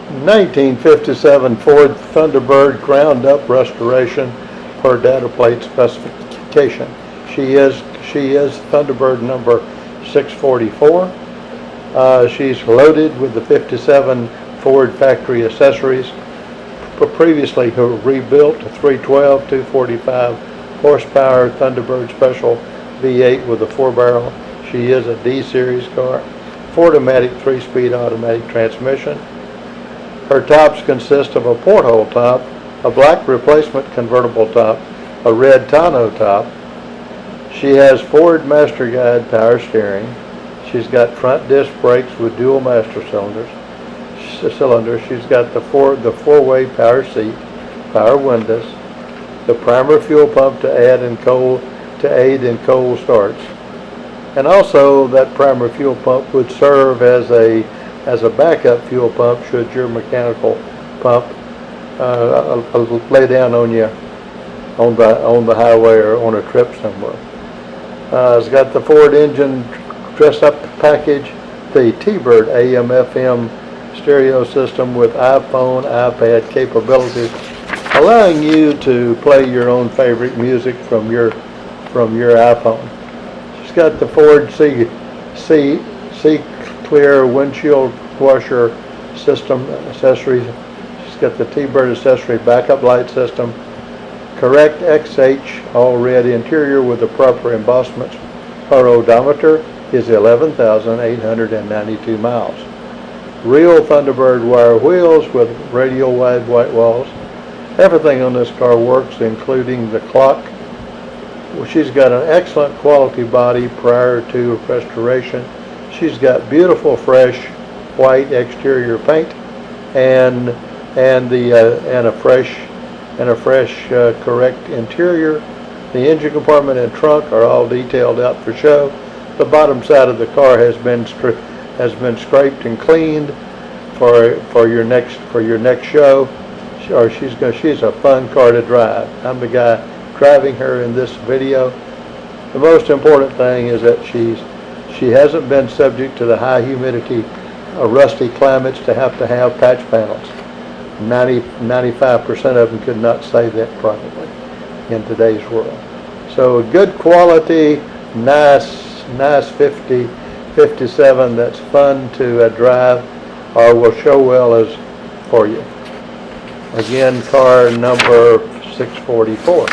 1957 Ford Thunderbird ground up restoration per data plate specification. She is Thunderbird number 644. She's loaded with the 57 Ford factory accessories. Previously rebuilt 312 245 horsepower Thunderbird special V8 with a 4-barrel. She is a D series car. Ford-O-Matic 3-speed automatic transmission. Her tops consist of a porthole top, a black replacement convertible top, a red tonneau top. She has Ford Masterguide power steering. She's got front disc brakes with dual master cylinders. She's got the four-way power seat, power windows, the primer fuel pump to aid in cold starts, and also that primer fuel pump would serve as a backup fuel pump should your mechanical pump lay down on you on the highway or on a trip somewhere. It's got the Ford engine dress-up package, the Thunderbird Am-Fm stereo system with iPhone, iPad capabilities, allowing you to play your own favorite music from your iPhone. She's got the Ford C Clear windshield washer system accessories. She's got the Thunderbird accessory backup light system. Correct XH all red interior with the proper embossments. Her odometer is 11,892 miles. Real Thunderbird wire wheels with radial wide Whitewalls. Everything on this car works, including the clock. She's got an excellent quality body prior to restoration. She's got beautiful, fresh white exterior paint, and a fresh correct interior. The engine compartment and trunk are all detailed out for show. The bottom side of the car has been scraped and cleaned for your next show. She's a fun car to drive. I'm the guy driving her in this video. The most important thing is that she hasn't been subject to the high humidity, rusty climates to have patch panels. 95% of them could not say that probably in today's world. So a good quality, nice 57 that's fun to drive or will show well as for you. Again, car number 644.